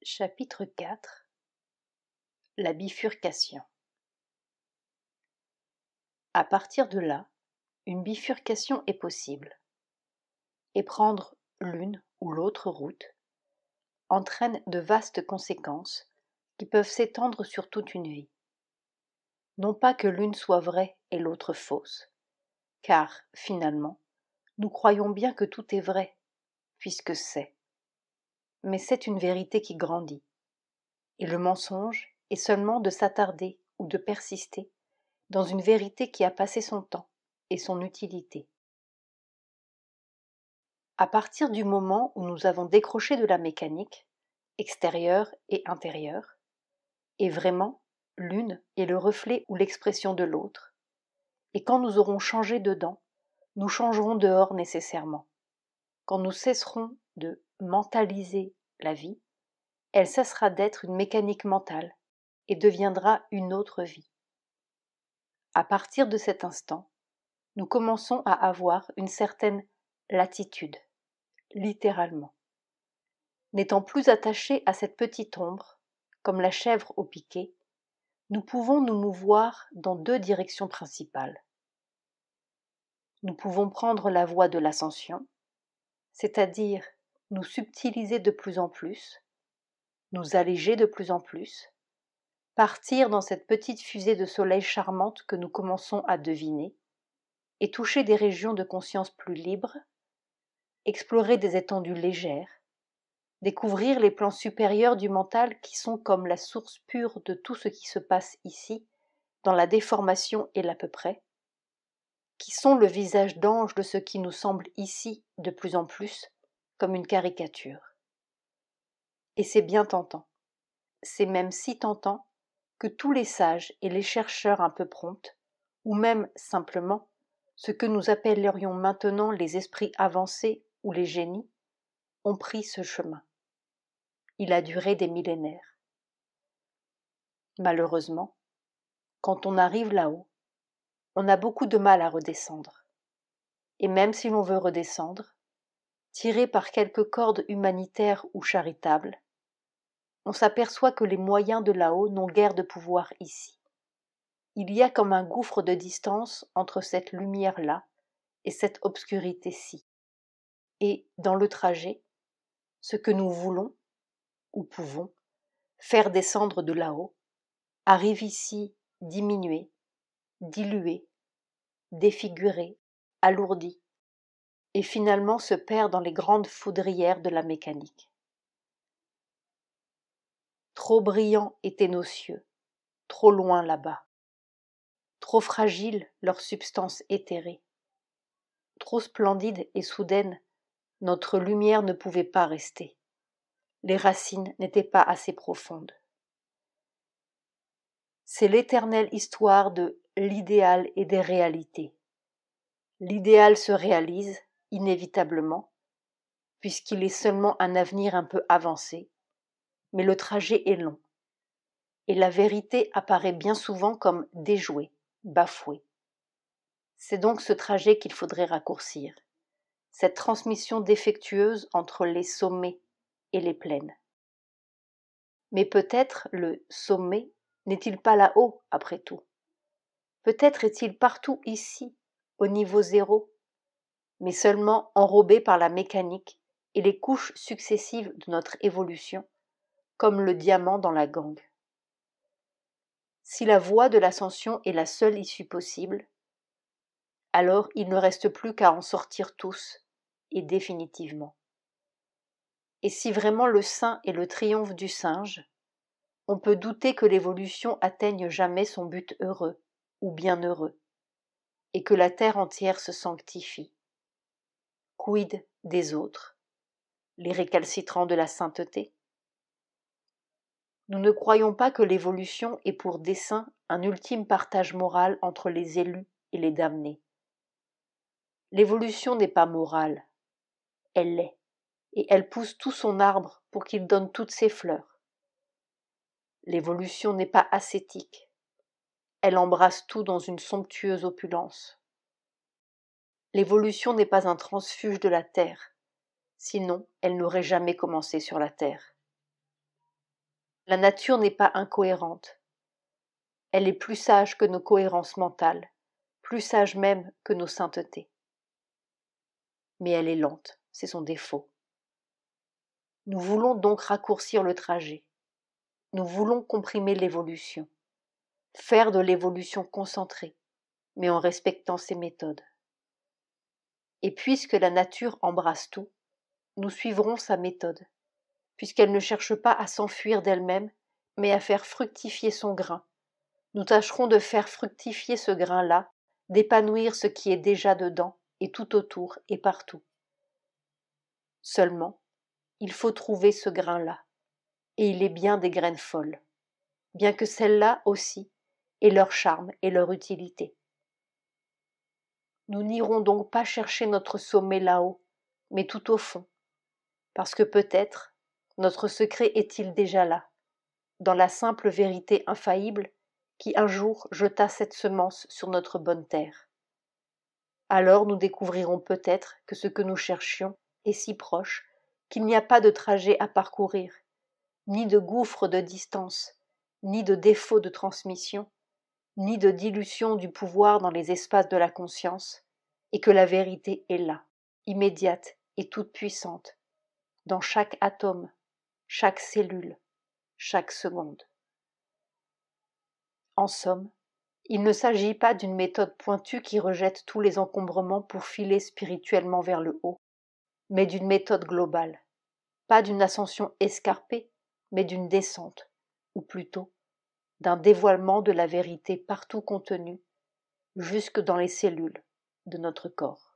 Chapitre 4. La bifurcation. À partir de là, une bifurcation est possible, et prendre l'une ou l'autre route entraîne de vastes conséquences qui peuvent s'étendre sur toute une vie. Non pas que l'une soit vraie et l'autre fausse, car, finalement, nous croyons bien que tout est vrai, puisque c'est. Mais c'est une vérité qui grandit, et le mensonge est seulement de s'attarder ou de persister dans une vérité qui a passé son temps et son utilité. À partir du moment où nous avons décroché de la mécanique, extérieure et intérieure, et vraiment, l'une est le reflet ou l'expression de l'autre, et quand nous aurons changé dedans, nous changerons dehors nécessairement. Quand nous cesserons de mentaliser la vie, elle cessera d'être une mécanique mentale et deviendra une autre vie. À partir de cet instant, nous commençons à avoir une certaine latitude, littéralement. N'étant plus attachés à cette petite ombre, comme la chèvre au piquet, nous pouvons nous mouvoir dans deux directions principales. Nous pouvons prendre la voie de l'ascension, c'est-à-dire nous subtiliser de plus en plus, nous alléger de plus en plus, partir dans cette petite fusée de soleil charmante que nous commençons à deviner, et toucher des régions de conscience plus libres, explorer des étendues légères, découvrir les plans supérieurs du mental qui sont comme la source pure de tout ce qui se passe ici, dans la déformation et l'à peu près, qui sont le visage d'ange de ce qui nous semble ici de plus en plus comme une caricature. Et c'est bien tentant. C'est même si tentant que tous les sages et les chercheurs un peu prompts, ou même simplement ce que nous appellerions maintenant les esprits avancés ou les génies, ont pris ce chemin. Il a duré des millénaires. Malheureusement, quand on arrive là-haut, on a beaucoup de mal à redescendre. Et même si l'on veut redescendre, tiré par quelque corde humanitaire ou charitable, on s'aperçoit que les moyens de là-haut n'ont guère de pouvoir ici. Il y a comme un gouffre de distance entre cette lumière-là et cette obscurité-ci. Et, dans le trajet, ce que nous voulons, ou pouvons, faire descendre de là-haut, arrive ici diminué, dilué, défiguré, alourdi, et finalement se perd dans les grandes foudrières de la mécanique. Trop brillants étaient nos cieux, trop loin là-bas. Trop fragile leur substance éthérée. Trop splendide et soudaine, notre lumière ne pouvait pas rester. Les racines n'étaient pas assez profondes. C'est l'éternelle histoire de l'idéal et des réalités. L'idéal se réalise, inévitablement, puisqu'il est seulement un avenir un peu avancé, mais le trajet est long, et la vérité apparaît bien souvent comme déjouée, bafouée. C'est donc ce trajet qu'il faudrait raccourcir, cette transmission défectueuse entre les sommets et les plaines. Mais peut-être le sommet n'est-il pas là-haut, après tout? Peut-être est-il partout ici, au niveau zéro, mais seulement enrobé par la mécanique et les couches successives de notre évolution, comme le diamant dans la gangue. Si la voie de l'ascension est la seule issue possible, alors il ne reste plus qu'à en sortir tous, et définitivement. Et si vraiment le saint est le triomphe du singe, on peut douter que l'évolution atteigne jamais son but heureux, ou bienheureux, et que la terre entière se sanctifie. Quid des autres, les récalcitrants de la sainteté? Nous ne croyons pas que l'évolution ait pour dessein un ultime partage moral entre les élus et les damnés. L'évolution n'est pas morale, elle l'est, et elle pousse tout son arbre pour qu'il donne toutes ses fleurs. L'évolution n'est pas ascétique, elle embrasse tout dans une somptueuse opulence. L'évolution n'est pas un transfuge de la terre, sinon elle n'aurait jamais commencé sur la terre. La nature n'est pas incohérente. Elle est plus sage que nos cohérences mentales, plus sage même que nos saintetés. Mais elle est lente, c'est son défaut. Nous voulons donc raccourcir le trajet. Nous voulons comprimer l'évolution, faire de l'évolution concentrée, mais en respectant ses méthodes. Et puisque la nature embrasse tout, nous suivrons sa méthode, puisqu'elle ne cherche pas à s'enfuir d'elle-même, mais à faire fructifier son grain. Nous tâcherons de faire fructifier ce grain-là, d'épanouir ce qui est déjà dedans, et tout autour et partout. Seulement, il faut trouver ce grain-là, et il est bien des graines folles, bien que celles-là aussi aient leur charme et leur utilité. Nous n'irons donc pas chercher notre sommet là-haut, mais tout au fond, parce que peut-être notre secret est-il déjà là, dans la simple vérité infaillible qui un jour jeta cette semence sur notre bonne terre. Alors nous découvrirons peut-être que ce que nous cherchions est si proche qu'il n'y a pas de trajet à parcourir, ni de gouffre de distance, ni de défaut de transmission, ni de dilution du pouvoir dans les espaces de la conscience, et que la vérité est là, immédiate et toute puissante, dans chaque atome, chaque cellule, chaque seconde. En somme, il ne s'agit pas d'une méthode pointue qui rejette tous les encombrements pour filer spirituellement vers le haut, mais d'une méthode globale, pas d'une ascension escarpée, mais d'une descente, ou plutôt d'un dévoilement de la vérité partout contenue, jusque dans les cellules de notre corps.